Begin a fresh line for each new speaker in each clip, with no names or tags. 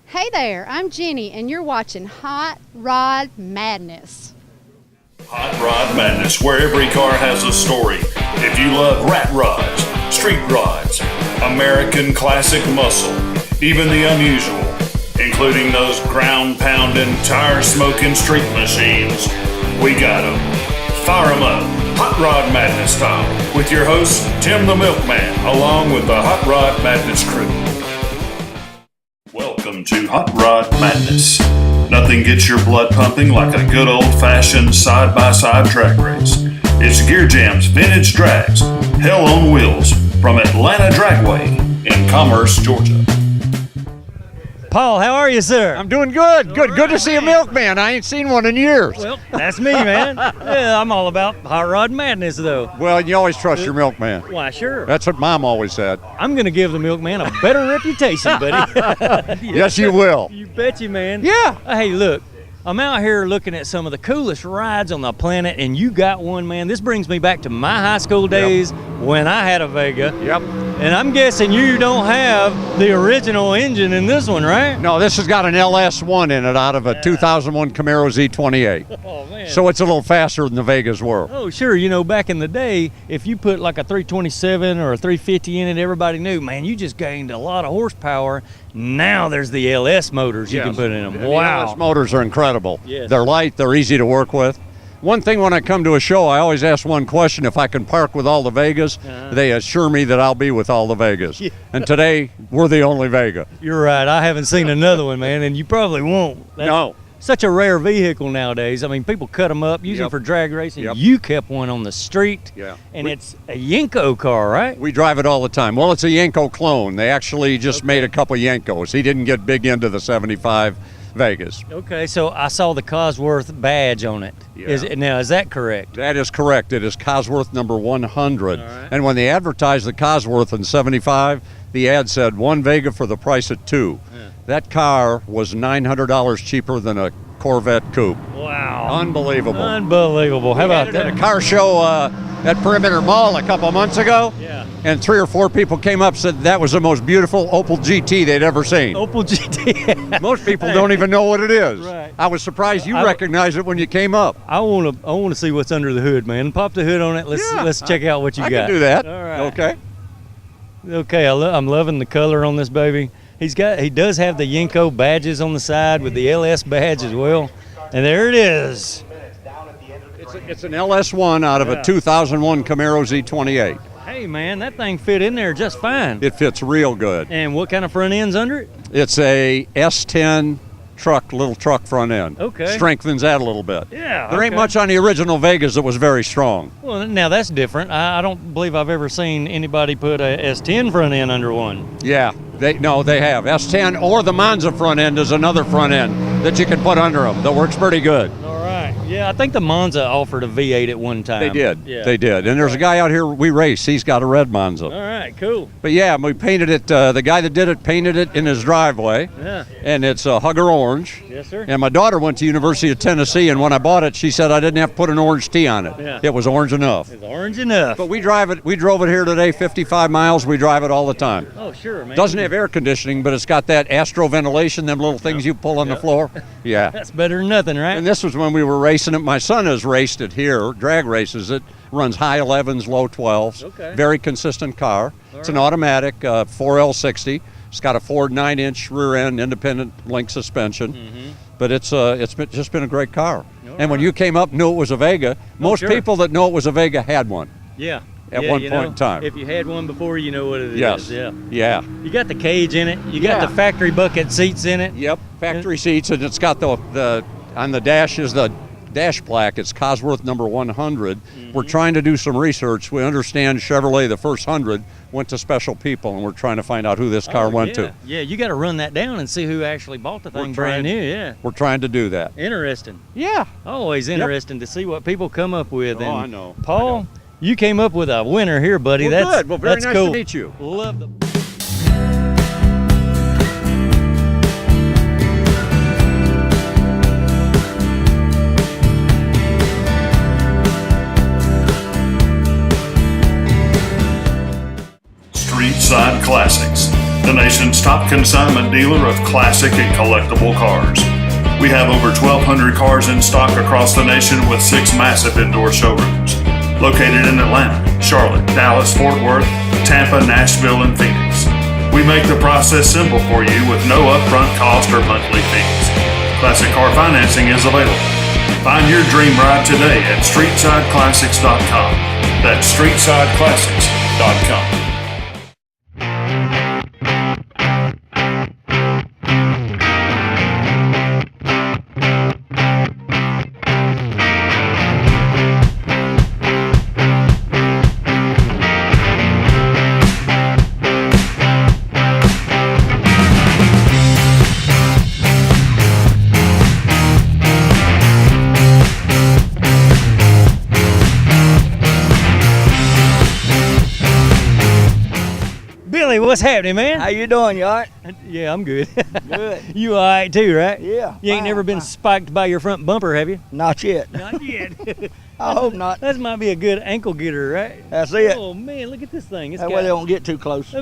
Hey there, I'm Jenny, and you're watching Hot Rod Madness.
Hot Rod Madness, where every car has a story. If you love rat rods, street rods, American classic muscle, even the unusual, including those ground-pounding, tire-smoking street machines, we got them. Fire them up, Hot Rod Madness style, with your host, Tim the Milkman, along with the Hot Rod Madness crew. Welcome to Hot Rod Madness. Nothing gets your blood pumping like a good old-fashioned side-by-side drag race. It's Gear Jam's Vintage Drags, Hell on Wheels, from Atlanta DRAGWAY in Commerce, Georgia.
Paul, how are you, sir?
I'm doing good. Good to see a milkman. I ain't seen one in years.
Well, that's me, man. Yeah, I'm all about Hot Rod Madness, though.
Well, you always trust your milkman.
Why, sure.
That's what Mom always said.
I'm going to give the milkman a better reputation, buddy.
Yes, you will.
You bet you, man.
Yeah.
Hey, look, I'm out here looking at some of the coolest rides on the planet, and you got one, man. This brings me back to my high school days when I had a Vega.
Yep.
And I'm guessing you don't have the original engine in this one, right?
No, this has got an LS1 in it out of a 2001 Camaro Z28.
Oh, man.
So it's a little faster than the Vegas were.
Oh, sure. You know, back in the day, if you put like a 327 or a 350 in it, everybody knew, man, you just gained a lot of horsepower. Now there's the LS motors you can put in them.
The
Wow.
LS motors are incredible.
Yes.
They're light, they're easy to work with. One thing when I come to a show, I always ask one question. If I can park with all the Vegas, they assure me that I'll be with all the Vegas.
Yeah.
And today, we're the only Vega.
You're right. I haven't seen another one, man, and you probably won't. That's
No.
such a rare vehicle nowadays. I mean, people cut them up, use them for drag racing.
Yep.
You kept one on the street, and it's a Yenko car, right?
We drive it all the time. Well, it's a Yenko clone. They actually just made a couple Yenkos. He didn't get big into the 75 Vegas.
Okay, so I saw the Cosworth badge on it.
Yeah.
Is that correct?
That is correct. It is Cosworth number 100.
All right.
And when they advertised the Cosworth in 75, the ad said one Vega for the price of two.
Yeah.
That car was $900 cheaper than a Corvette coupe.
Wow.
Unbelievable.
Unbelievable. How about
At
that?
a car show at Perimeter Mall a couple months ago.
Yeah.
And 3 or 4 people came up and said that was the most beautiful Opel GT they'd ever seen.
Opel GT.
Most people don't even know what it is.
Right.
I was surprised you recognized it when you came up.
I want to see what's under the hood, man. Pop the hood on it. Let's check out what you got.
I can do that.
All right.
Okay.
Okay, I'm loving the color on this baby. He does have the Yenko badges on the side with the LS badge as well. And there it is.
It's an LS1 out of a 2001 Camaro Z28.
Hey, man, that thing fit in there just fine.
It fits real good.
And what kind of front end's under it?
It's a S10 little truck front end.
Okay.
Strengthens that a little bit.
Yeah.
There ain't much on the original Vegas that was very strong.
Well, now that's different. I don't believe I've ever seen anybody put a S10 front end under one.
Yeah, they have. S10 or the Monza front end is another front end that you can put under them that works pretty good.
All right. Yeah, I think the Monza offered a V8 at one time.
They did.
Yeah.
They did. And there's a guy out here we race. He's got a red Monza.
All right, cool.
But yeah, we painted it. The guy that did it painted it in his driveway.
Yeah.
And it's a Hugger orange.
Yes, sir.
And my daughter went to University of Tennessee, and when I bought it, she said I didn't have to put an orange T on it.
Yeah.
It was orange enough.
It's orange enough.
But we drive it. We drove it here today, 55 miles. We drive it all the time.
Oh, sure, man.
Doesn't have air conditioning, but it's got that astro ventilation, them little things you pull on the floor. Yeah.
That's better than nothing, right?
And this was when we were racing it. My son has raced it here, drag races it. Runs high 11s, low 12s.
Okay.
Very consistent car. It's an automatic 4L60. It's got a Ford 9-inch rear end, independent link suspension. But it's just been a great car. And when you came up, knew it was a Vega. Most people that know it was a Vega had one.
Yeah.
At one point in time.
If you had one before, you know what it
Yes.
is. Yeah.
Yeah.
You got the cage in it. You got the factory bucket seats in it.
Yep. Factory seats, and it's got the on the dash is the dash plaque. It's Cosworth number 100. We're trying to do some research. We understand Chevrolet, the first 100, went to special people, and we're trying to find out who this car went to.
Yeah, you got to run that down and see who actually bought the thing
We're
brand
trying-
new. Yeah.
We're trying to do that.
Interesting.
Yeah.
Always interesting to see what people come up with.
Oh,
And
I know.
Paul, you came up with a winner here, buddy.
Well,
that's
good. Well, very
that's
nice
cool.
to meet you.
Love the.
Street Side Classics. the nation's top consignment dealer of classic and collectible cars. We have over 1,200 cars in stock across the nation with 6 massive indoor showrooms located in Atlanta, Charlotte, Dallas, Fort Worth, Tampa, Nashville, and Phoenix. We make the process simple for you with no upfront cost or monthly fees. Classic car financing is available. Find your dream ride today at StreetSideClassics.com. That's StreetSideClassics.com.
What's happening, man?
How you doing? You all right?
Yeah, I'm good.
Good.
You all right too, right?
Yeah.
You ain't never been spiked by your front bumper, have you?
Not yet.
Not yet.
I hope not.
That might be a good ankle getter, right?
That's it.
Oh man, look at this thing. It's
That way they don't get too close.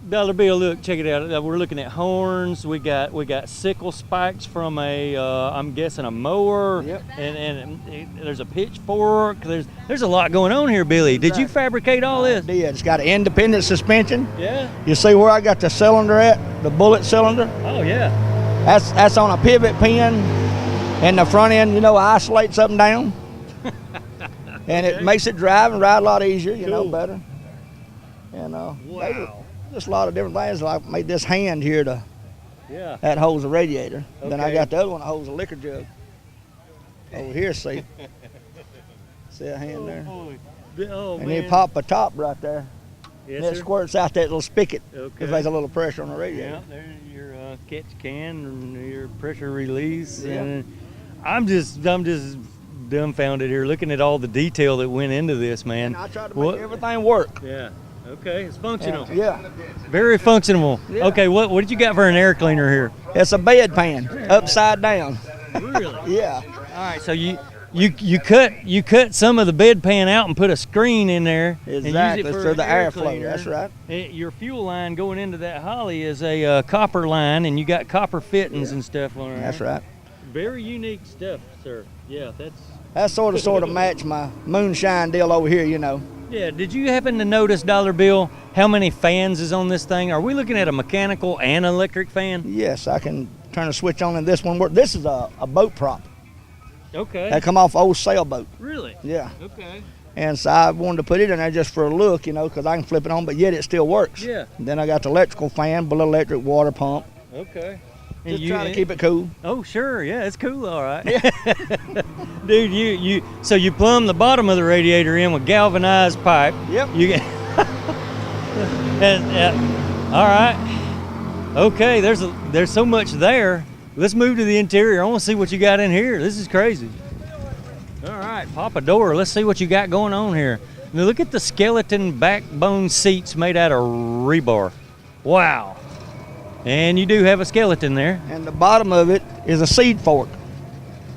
Dollar Bill, look, check it out. We're looking at horns. We got sickle spikes from a, I'm guessing a mower.
Yep.
And there's a pitchfork. There's a lot going on here, Billy. Did you fabricate all this?
Yeah, it's got an independent suspension.
Yeah.
You see where I got the cylinder at? The bullet cylinder?
Oh yeah.
That's on a pivot pin, and the front end, isolates up and down. And it makes it drive and ride a lot easier,
Cool.
better. And
Wow.
just a lot of different things. Like made this hand here
Yeah.
that holds the radiator. Then I
Okay.
got the other one that holds the liquor jug. Over here, see? See a hand there?
Oh
And
man.
you pop a top right there.
Yes,
And it
sir.
squirts out that little spigot.
Okay.
Because there's a little pressure on the
Yeah,
radiator.
there's your catch can and your pressure release.
Yeah.
And I'm just dumbfounded here looking at all the detail that went into this, man.
And I try to
What-
make everything work.
Yeah. Okay, it's functional.
Yeah.
Very functional.
Yeah.
Okay, what did you got for an air cleaner here?
It's a bedpan, upside down.
Really?
Yeah.
All right, so you cut some of the bed pan out and put a screen in there and
Exactly,
use it
for
an
the
air
airflow.
cleaner.
That's right.
Your fuel line going into that Holly is a copper line, and you got copper fittings and stuff on it.
That's right.
Very unique stuff, sir. Yeah,
That sort of match my moonshine deal over here,
Yeah, did you happen to notice, Dollar Bill, how many fans is on this thing? Are we looking at a mechanical and electric fan?
Yes, I can turn a switch on and this one works. This is a boat prop.
Okay.
That come off old sailboat.
Really?
Yeah.
Okay.
And so I wanted to put it in there just for a look, because I can flip it on, but yet it still works.
Yeah.
And then I got the electrical fan, but electric water pump.
Okay.
Just trying to keep it cool.
Oh, sure. Yeah, it's cool. All right. Dude, so you plumb the bottom of the radiator in with galvanized pipe.
Yep.
You get. All right. Okay. There's so much there. Let's move to the interior. I want to see what you got in here. This is crazy. All right, pop a door. Let's see what you got going on here. Now look at the skeleton backbone seats made out of rebar. Wow. And you do have a skeleton there.
And the bottom of it is a seed fork,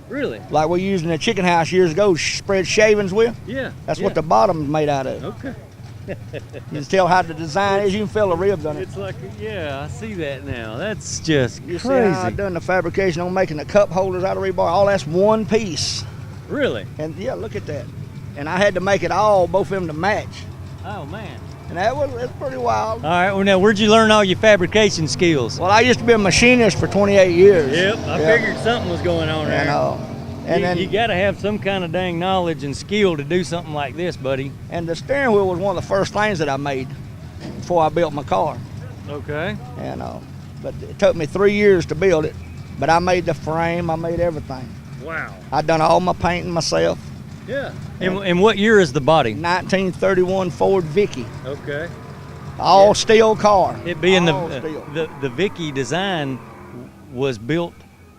Really?
like we used in the chicken house years ago, spread shavings with.
Yeah.
That's what the bottom's made out of.
Okay.
You can tell how the design is. You can feel the ribs on it.
It's like, yeah, I see that now. That's just
You see how I
crazy.
done the fabrication on making the cup holders out of rebar? All that's one piece.
Really?
And yeah, look at that. And I had to make it all, both of them to match.
Oh man.
And that's pretty wild.
All right. Well, now where'd you learn all your fabrication skills?
Well, I used to be a machinist for 28 years.
I figured something was going on there.
And then
you got to have some kind of dang knowledge and skill to do something like this, buddy.
and the steering wheel was one of the first things that I made before I built my car.
Okay.
And but it took me 3 years to build it. But I made the frame, I made everything.
Wow.
I done all my painting myself.
Yeah. And what year is the body?
1931 Ford Vicky,
Okay.
all steel car.
It being
All steel.
the Vicky design was built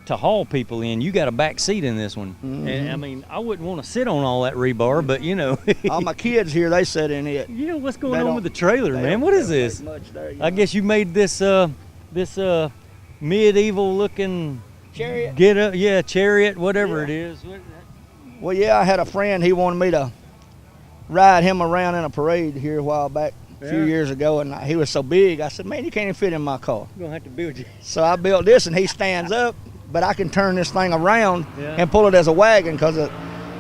to haul people in. You got a back seat in this one. And I mean, I wouldn't want to sit on all that rebar, but
All my kids here, they sit in it.
you know what's going
They
on
don't-
with the trailer,
They
man?
don't
What is
separate
this?
much there, you
I
know.
guess you made this medieval looking
Chariot.
chariot, whatever
Yeah.
it is.
Well, yeah, I had a friend. He wanted me to ride him around in a parade here a while back. a few years ago, and he was so big. I said, man, you can't even fit in my car.
You're gonna have to build you.
So I built this, and he stands up, but I can turn this thing around
Yeah.
and pull it as a wagon because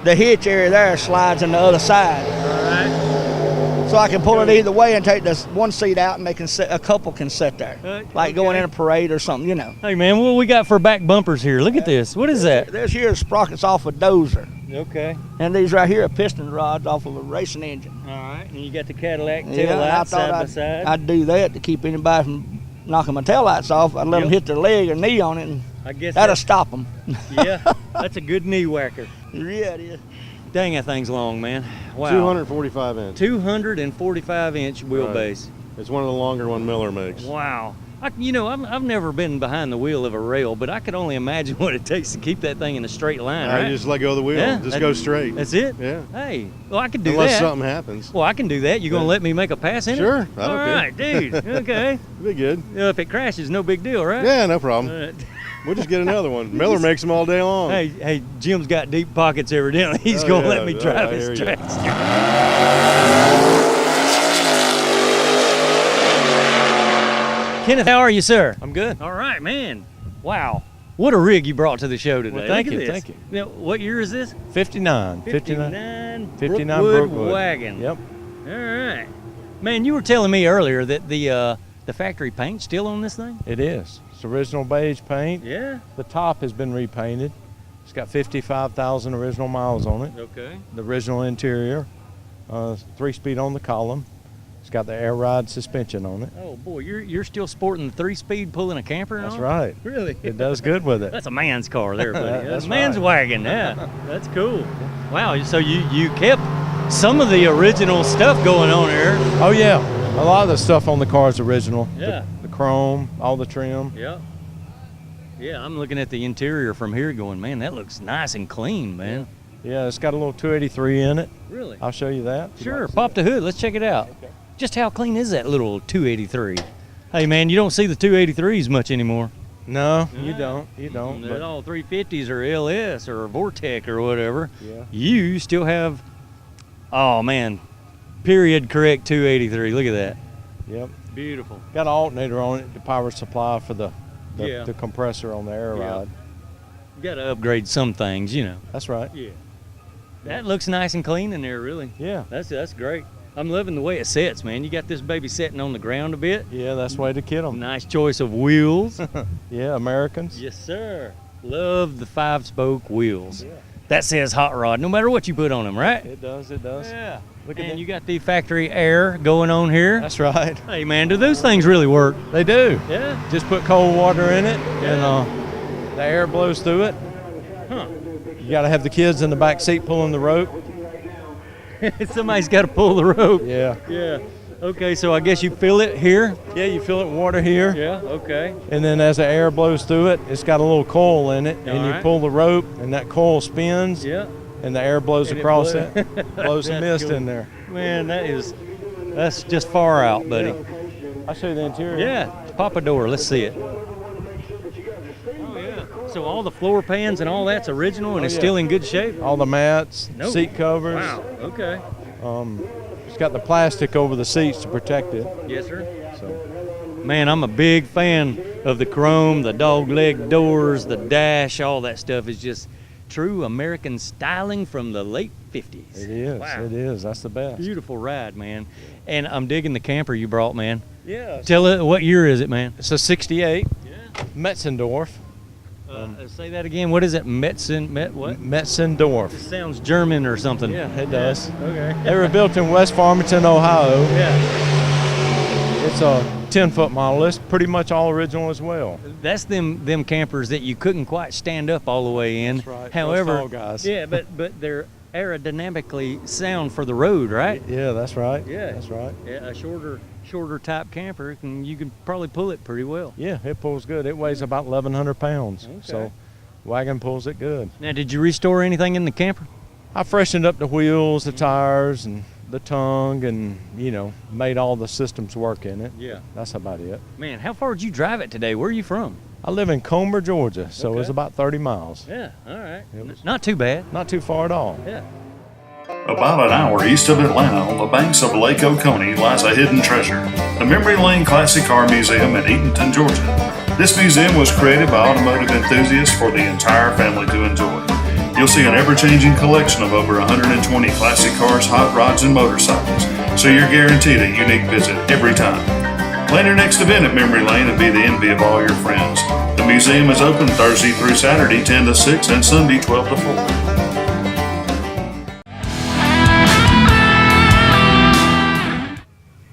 the hitch area there slides on the other side.
All right.
So I can pull it either way and take this one seat out, and they can sit, a couple can sit there, like going
okay.
in a parade or something, you know.
Hey man, what we got for back bumpers here? Look at this. What is that?
This here is sprockets off a dozer,
Okay.
and these right here are piston rods off of a racing engine.
All right. And you got the Cadillac
Yeah,
tail
and I
lights side
thought
by side.
I'd do that to keep anybody from knocking my taillights off. I'd let them hit their leg or knee on it, and
I guess
that'll
that's,
stop them.
yeah, that's a good knee whacker.
Yeah, it is.
Dang, that thing's long, man. Wow.
245 inch.
245 inch wheelbase.
It's one of the longer one Miller makes.
Wow. I've never been behind the wheel of a rail, but I could only imagine what it takes to keep that thing in a straight line,
I
right?
just let go of the wheel.
Yeah,
Just go straight.
That's it?
Yeah.
Hey, well, I could do
Unless
that.
something happens.
Well, I can do that. You gonna
Yeah.
let me make a pass in
Sure,
it?
I don't
All
care.
right, dude. Okay.
Be good.
If it crashes, no big deal, right?
Yeah, no problem.
All right.
We'll just get another one. Miller makes them all day long.
Hey, Jim's got deep pockets evidently. He's
Oh,
gonna
yeah,
let me
yeah,
drive
I
his
hear ya.
tractor. Kenneth, how are you, sir?
I'm good.
All right, man. Wow. What a rig you brought to the show today.
Well, thank
Look at
you,
this.
thank you.
Now, what year is this?
59.
59
Brookwood.
wagon.
Yep.
All right. Man, you were telling me earlier that the factory paint's still on this thing?
It is. It's original beige paint.
Yeah.
The top has been repainted. It's got 55,000 original miles on it.
Okay.
The original interior, 3-speed on the column. It's got the air ride suspension on it.
Oh boy, you're still sporting the 3-speed pulling a camper and
That's
all?
right.
Really?
It does good with it.
That's a man's car there, buddy. That's
That's
a man's
right.
wagon, yeah. That's cool. Wow, so you kept some of the original stuff going on here.
Oh yeah, a lot of the stuff on the car is original.
Yeah.
The chrome, all the trim.
Yeah. Yeah, I'm looking at the interior from here going, man, that looks nice and clean, man.
Yeah, it's got a little 283 in it.
Really?
I'll show you that.
Sure, pop the hood. Let's check it out. Just how clean is that little 283? Hey, man, you don't see the 283s much anymore.
No, you
Yeah.
don't. You don't.
They're
But
all 350s or LS or Vortec or whatever.
yeah.
You still have, oh man, period correct 283. Look at that.
Yep.
Beautiful.
Got an alternator on it, the power supply for the
Yeah.
the compressor on the air
Yeah.
ride.
You got to upgrade some things, you know.
That's right.
Yeah. That looks nice and clean in there, really.
Yeah.
That's great. I'm loving the way it sets, man. You got this baby setting on the ground a bit.
Yeah, that's the way to kid them.
Nice choice of wheels.
Yeah, Americans.
Yes, sir. Love the 5-spoke wheels. That says hot rod, no matter what you put on them, right?
It does. It does.
Yeah.
Look at
And
that.
you got the factory air going on here.
That's right.
Hey, man, do those things really work?
They do.
Yeah.
Just put cold water in it,
Yeah.
and the air blows through it.
Huh.
You got to have the kids in the back seat pulling the rope.
Somebody's got to pull the rope.
Yeah.
Yeah. Okay, so I guess you fill it here.
Yeah, you fill it with water here,
Yeah. Okay.
and then as the air blows through it, it's got a little coil in it, and you
Alright.
pull the rope, and that coil spins,
Yeah.
and the air blows
And it
across
blow-
it, blows some
That's
mist
cool.
in there.
Man, that's just far out, buddy.
I'll show you the interior.
Yeah. Pop a door. Let's see it. Oh yeah. So all the floor pans and all that's original and it's
yeah.
still in good shape.
All the mats,
No.
seat covers.
Wow. Okay.
It's got the plastic over the seats to protect it.
Yes, sir.
So
Man, I'm a big fan of the chrome, the dog leg doors, the dash, all that stuff is just true American styling from the late 50s.
it is.
Wow.
It is. That's the best.
Beautiful ride, man. And I'm digging the camper you brought, man.
Yeah.
Tell it, what year is it, man?
It's a '68
Yeah.
Metzendorf.
Say that again. What is it? What?
Metzendorf.
It sounds German or something.
Yeah, it does.
Okay.
They were built in West Farmington, Ohio.
Yeah.
It's a 10-foot model. It's pretty much all original as well.
That's them campers that you couldn't quite stand up all the way in.
That's right.
However,
Those tall guys.
yeah, but they're aerodynamically sound for the road, right?
Yeah, that's right.
Yeah.
That's right.
Yeah, a shorter type camper, you can probably pull it pretty well.
Yeah, it pulls good. It weighs about 1,100 pounds.
Okay.
So wagon pulls it good.
Now, did you restore anything in the camper?
I freshened up the wheels, the tires, and the tongue, and, made all the systems work in it.
Yeah.
That's about it.
Man, how far did you drive it today? Where are you from?
I live in Comer, Georgia, so
Okay.
it's about 30 miles.
Yeah, all right.
It was-
Not too bad.
Not too far at all.
Yeah.
About an hour east of Atlanta, on the banks of Lake Oconee, lies a hidden treasure, the Memory Lane Classic Car Museum in Eatonton, Georgia. This museum was created by automotive enthusiasts for the entire family to enjoy. You'll see an ever-changing collection of over 120 classic cars, hot rods, and motorcycles, so you're guaranteed a unique visit every time. Plan your next event at Memory Lane and be the envy of all your friends. The museum is open Thursday through Saturday 10 to 6 and Sunday 12 to 4.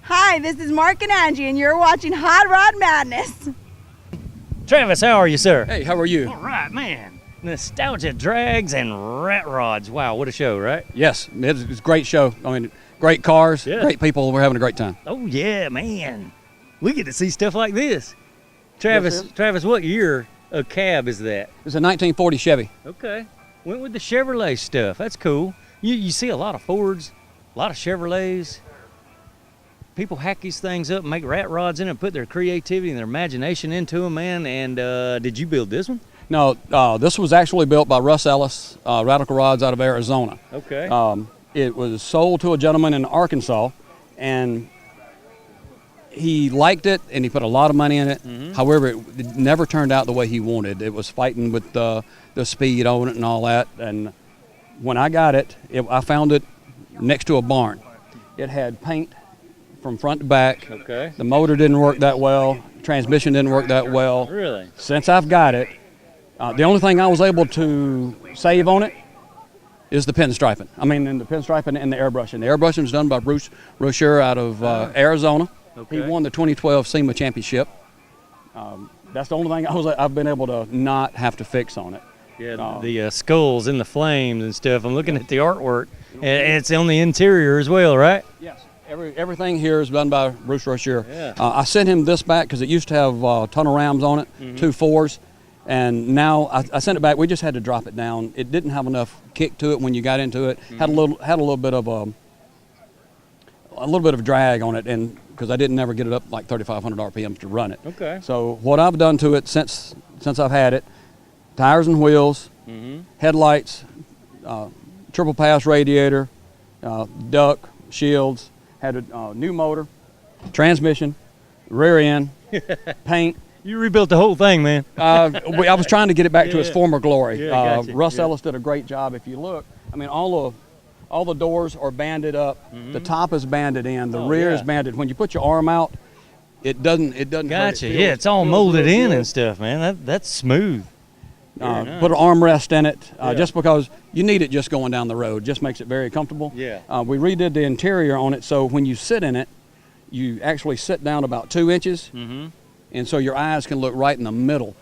Hi, this is Mark and Angie, and you're watching Hot Rod Madness.
Travis, how are you, sir?
Hey, how are you?
All right, man. Nostalgia drags and rat rods. Wow, what a show, right?
Yes, it's a great show. I mean, great cars,
Yeah.
great people. We're having a great time.
Oh yeah, man. We get to see stuff like this. Travis, what year of cab is that?
It's a 1940 Chevy.
Okay. Went with the Chevrolet stuff. That's cool. You see a lot of Fords, a lot of Chevrolets. People hack these things up and make rat rods in it and put their creativity and their imagination into them, man. And did you build this one?
No, this was actually built by Russ Ellis, Radical Rods out of Arizona.
Okay.
It was sold to a gentleman in Arkansas, and he liked it, and he put a lot of money in it.
Mm-hmm.
However, it never turned out the way he wanted. It was fighting with the speed on it and all that. And when I got it, I found it next to a barn. It had paint from front to back.
Okay.
The motor didn't work that well. Transmission didn't work that well.
Really?
Since I've got it, the only thing I was able to save on it is the pinstriping. I mean, and the pinstriping and the airbrushing. The airbrushing was done by Bruce Rocher out of Arizona.
Okay.
He won the 2012 SEMA championship. That's the only thing I've been able to not have to fix on it.
Yeah, the skulls and the flames and stuff. I'm looking at the artwork, and it's on the interior as well, right?
Yes. Everything here is done by Bruce Rocher.
Yeah.
I sent him this back because it used to have a ton of Rams on it, 2 4s, and now I sent it back. We just had to drop it down. It didn't have enough kick to it when you got into it. Had a little bit of drag on it, and because I didn't ever get it up like 3,500 RPMs to run it.
Okay.
So what I've done to it since I've had it, tires and wheels, headlights, triple pass radiator, duct, shields. Had a new motor, transmission, rear end, paint.
You rebuilt the whole thing, man.
I was trying to get it back to its former glory.
Yeah, gotcha.
Russ Ellis did a great job. If you look, I mean, all the doors are banded up. The top is banded in. The rear is banded. When you put your arm out, it doesn't.
Gotcha.
Hurt.
Yeah, it's all molded in and stuff, man. That's smooth.
Put an armrest in it, just because you need it just going down the road. Just makes it very comfortable.
Yeah.
We redid the interior on it, so when you sit in it, you actually sit down about 2 inches, and so your eyes can look right in the middle.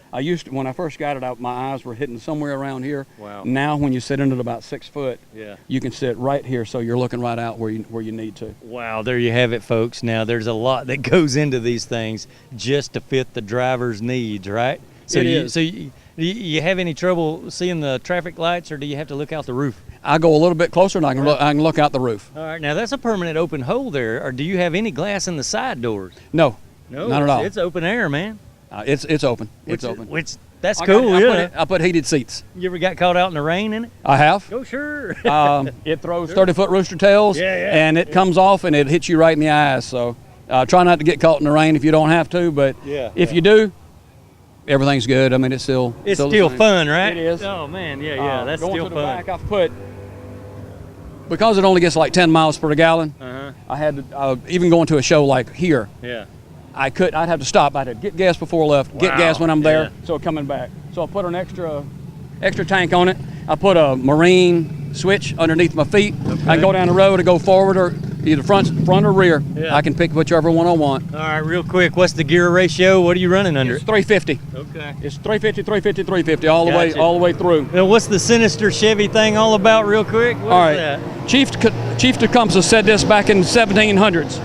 When I first got it out, my eyes were hitting somewhere around here.
Wow.
Now when you sit in it about 6 foot,
Yeah.
you can sit right here, so you're looking right out where you need to.
Wow, there you have it, folks. Now, there's a lot that goes into these things just to fit the driver's needs, right? So you have any trouble seeing the traffic lights, or do you have to look out the roof?
I go a little bit closer, and I can look out the roof.
All right, now that's a permanent open hole there. Or do you have any glass in the side doors?
No, not at all.
It's open air, man.
It's open. It's open.
Which that's cool.
I put heated seats.
You ever got caught out in the rain in it?
I have.
Oh, sure.
It throws 30-foot rooster tails, and it comes off, and it hits you right in the eyes. So try not to get caught in the rain if you don't have to, but if you do, everything's good. I mean, it's still
fun, right?
It is.
Oh man, yeah, that's
going
still
to the
fun.
back, I've put, because it only gets like 10 miles per gallon. I had to, even going to a show like here.
Yeah.
I'd have to stop. I'd have to get gas before I left, get gas when I'm there,
Yeah.
so coming back. So I put an extra tank on it. I put a marine switch underneath my feet. I can go down the road and go forward or either front or rear.
Yeah.
I can pick whichever one I want.
All right, real quick, what's the gear ratio? What are you running under?
It's 350.
Okay.
It's 350, 350, 350 all the way through.
Now, what's the sinister Chevy thing all about, real quick? What
All
is
right.
that?
Chief Tecumseh said this back in the 1700s.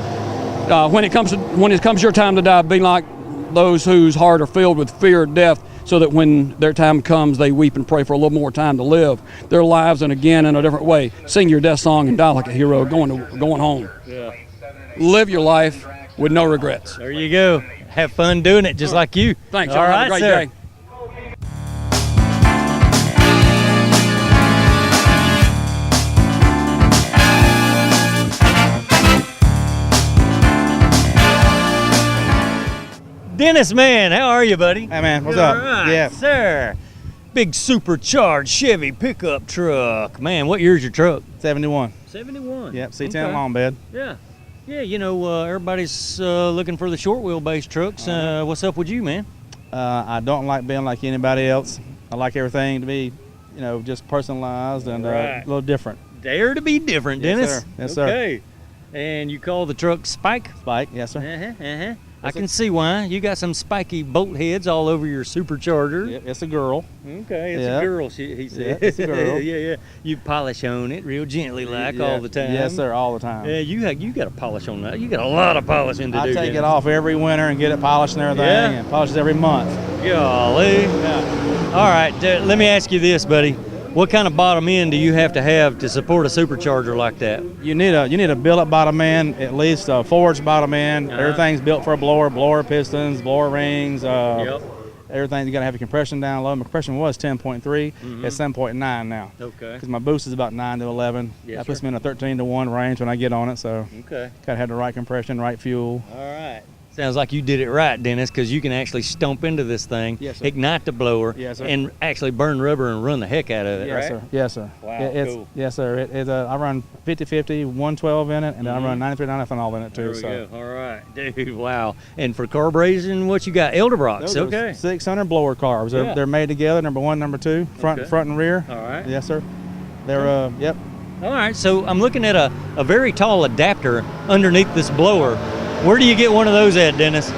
When it comes your time to die, be like those whose heart are filled with fear of death, so that when their time comes, they weep and pray for a little more time to live their lives, and again in a different way. Sing your death song and die like a hero, going home.
Yeah.
Live your life with no regrets.
There you go. Have fun doing it, just like you.
Thanks.
All
Y'all
right,
have a great
sir.
day.
Dennis, man, how are you, buddy?
Hey, man, what's
All
up?
right,
Yeah.
sir. Big supercharged Chevy pickup truck. Man, what year's your truck?
71.
71.
Yep, C10
Okay.
long bed.
Yeah. Yeah, you know, everybody's looking for the short wheelbase trucks. What's up with you, man?
I don't like being like anybody else. I like everything to be, you know, just personalized and
Right.
a little different.
Dare to be different,
Yes,
Dennis.
sir. Yes, sir.
Okay. And you call the truck Spike?
Spike, yes, sir.
Uh-huh. I can see why. You got some spiky bolt heads all over your supercharger.
Yep, it's a girl.
Okay, it's
Yeah.
a girl, he said.
Yeah, it's a girl.
yeah. You polish on it real gently like all the time.
Yes, sir, all the time.
Yeah, you got to polish on that. You got a lot of polishing to
I
do.
take
Dennis.
it off every winter and get it polished and everything,
Yeah.
and polishes every month.
Golly. All right, let me ask you this, buddy. What kind of bottom end do you have to support a supercharger like that?
You need a billet bottom end, at least a forged bottom end.
Uh-huh.
Everything's built for a blower pistons, blower rings.
Yep.
Everything, you got to have your compression down low. My compression was 10.3. It's 7.9 now.
Okay.
Because my boost is about 9 to 11.
Yes,
That puts
sir.
me in a 13 to 1 range when I get on it. So
Okay.
got to have the right compression, right fuel.
All right. Sounds like you did it right, Dennis, because you can actually stomp into this thing,
Yes, sir.
ignite the blower,
Yes, sir.
and actually burn rubber and run the heck out of it,
Yes,
right?
sir. Yes, sir.
Wow,
It's,
cool.
Yes, sir. I run 50-50, 112 in it, and then I run 93.9 ethanol in it too.
There we
so.
go. All right, dude. Wow. And for carburation, what you got? Elderbrox.
Those are
Okay.
600 blower carbs.
Yeah.
They're made together, number 1, number 2, front
Okay.
and rear.
All right.
Yes, sir. They're yep.
All right. So I'm looking at a very tall adapter underneath this blower. Where do you get one of those at, Dennis?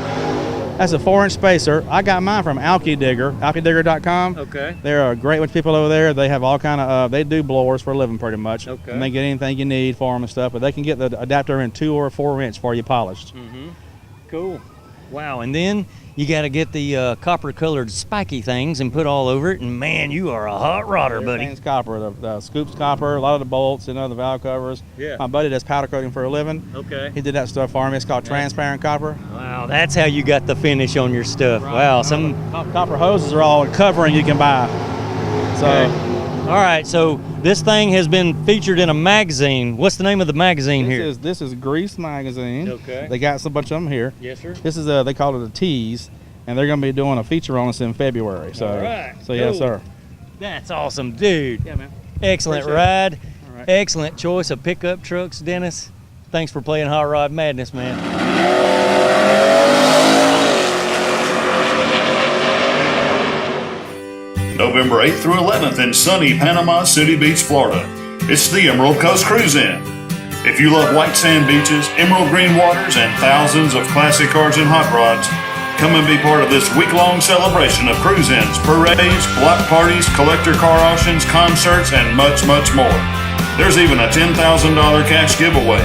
That's a 4-inch spacer. I got mine from Alky Digger, alkydigger.com.
Okay.
They're a great bunch of people over there. They have all kind of they do blowers for a living pretty much.
Okay.
And they get anything you need for them and stuff, but they can get the adapter in 2 or 4 inch for you polished.
Cool. Wow. And then you got to get the copper-colored spiky things and put all over it. And man, you are a hot rodder, buddy.
Everything's copper. The scoop's copper. A lot of the bolts, the valve covers.
Yeah.
My buddy does powder coating for a living.
Okay.
He did that stuff for me. It's called transparent copper.
Wow, that's how you got the finish on your stuff. Wow. Some.
Copper hoses are all covering you can buy. So.
Okay. All right. So this thing has been featured in a magazine. What's the name of the magazine here?
This is Grease Magazine.
Okay.
They got a bunch of them here.
Yes, sir.
This is they call it a tease, and they're going to be doing a feature on us in February. So,
All right,
so yes,
cool.
sir.
That's awesome, dude.
Yeah, man.
Excellent
Appreciate
ride.
All right.
Excellent choice of pickup trucks, Dennis. Thanks for playing Hot Rod Madness, man.
November 8th through 11th in sunny Panama City Beach, Florida. It's the Emerald Coast Cruise In. If you love white sand beaches, emerald green waters, and thousands of classic cars and hot rods, come and be part of this week-long celebration of cruise-ins, parades, block parties, collector car auctions, concerts, and much, much more. There's even a $10,000 cash giveaway.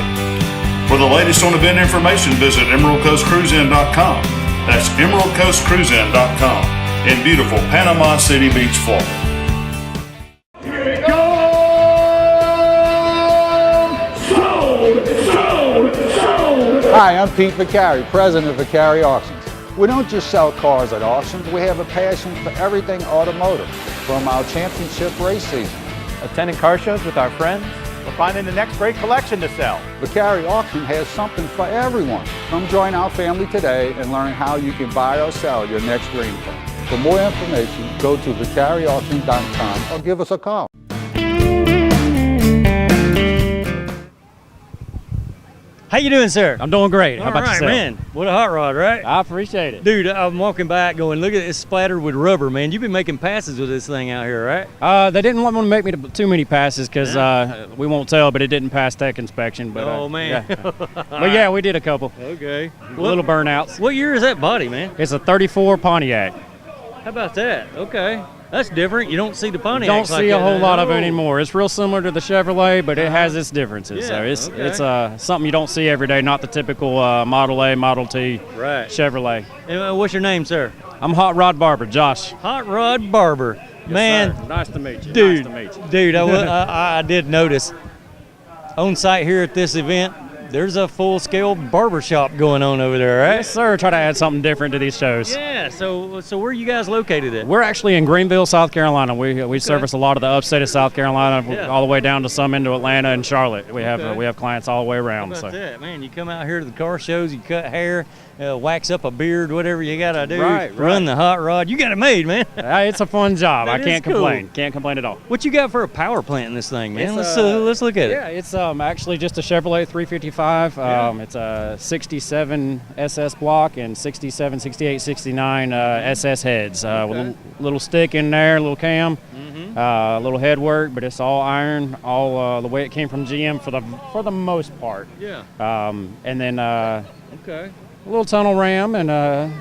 For the latest on event information, visit EmeraldCoastCruiseIn.com. That's EmeraldCoastCruiseIn.com in beautiful Panama City Beach, Florida.
Hi, I'm Pete Vicari, president of Vicari Auctions. We don't just sell cars at auctions, we have a passion for everything automotive, from our championship race season.
Attending car shows with our friends, or finding the next great collection to sell.
Vicari Auction has something for everyone. Come join our family today and learn how you can buy or sell your next dream car. For more information, go to vicariauction.com or give us a call.
How you doing, sir?
I'm doing great. How
All
about
right,
yourself?
man. What a hot rod, right?
I appreciate it.
Dude, I'm walking back going, look at this splattered with rubber, man. You've been making passes with this thing out here, right?
They didn't want to make me too many passes because we won't tell, but it didn't pass tech inspection. But,
Oh, man.
Yeah. But yeah, we did a couple.
Okay.
Little burnouts.
What year is that body, man?
It's a 34 Pontiac.
How about that? Okay. That's different. You don't see the Pontiacs
Don't
like
see a
that
whole lot of it
no.
anymore. It's real similar to the Chevrolet, but it has its differences.
Yeah,
So
okay.
it's something you don't see every day, not the typical Model A, Model T
Right.
Chevrolet.
And, what's your name, sir?
I'm Hot Rod Barber, Josh.
Hot Rod Barber. Man,
Sir, nice to meet you.
dude,
Nice to meet you.
dude, I did notice on site here at this event, there's a full-scale barbershop going on over there, right?
Yes, sir. Try to add something different to these shows.
Yeah. So where are you guys located at?
We're actually in Greenville, South Carolina. We service a lot of the upstate of South Carolina,
Yeah.
all the way down to some into Atlanta and Charlotte. We
Okay.
have clients all the way
How
around.
about
So
that, man? You come out here to the car shows, you cut hair, wax up a beard, whatever you gotta do.
Right.
Run the hot rod. You got it made, man.
It's a fun job. I
That
can't
is cool.
complain. Can't complain at all.
What you got for a power plant in this thing, man?
It's,
Let's look at it.
Yeah, it's actually just a Chevrolet 355. It's a 67 SS block and 67, 68, 69 SS heads. With a little stick in there, a little cam, a little head work, but it's all iron, all the way it came from GM for the most part.
Yeah.
And then
Okay.
a little tunnel ram, and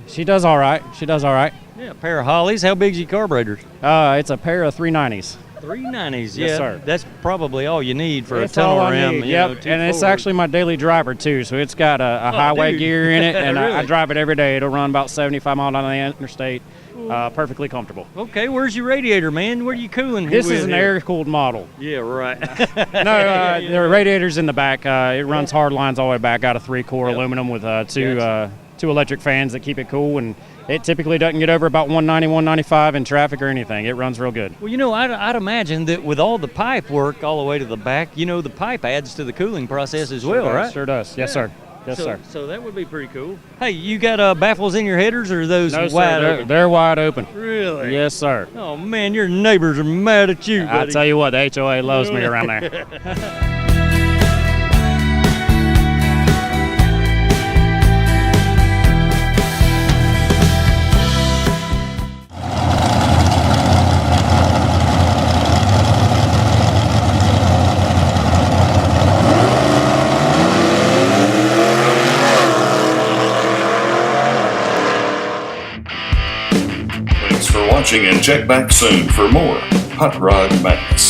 she does all right. She does all right.
Yeah, a pair of Hollies. How big's your carburetors?
It's a pair of 390s.
390s.
Yes,
yeah,
sir.
That's probably all you need for
It's
a tunnel
all I
rim.
need,
you
yep,
know,
and it's
240.
actually my daily driver too. So it's got a highway
dude.
gear in it, and I
Really?
drive it every day. It'll run about 75 miles down the interstate, perfectly comfortable.
Okay, where's your radiator, man? What are you cooling
This
with
is an
here?
air-cooled model.
Yeah, right.
No, the radiator's in the back. It runs hard lines all the way back out of 3-core aluminum with two electric fans that keep it cool, and it typically doesn't get over about 190, 195 in traffic or anything. It runs real good.
Well, you know, I'd imagine that with all the pipe work all the way to the back, you know, the pipe adds to the cooling process as well, right?
Sure does. Yes, sir. Yes, sir.
So that would be pretty cool. Hey, you got baffles in your headers, or are those
No,
wide
sir.
open?
They're wide open.
Really?
Yes, sir.
Oh man, your neighbors are mad at you, buddy.
I tell you what, the HOA loves me around there.
Thanks for watching and check back soon for more Hot Rod Madness.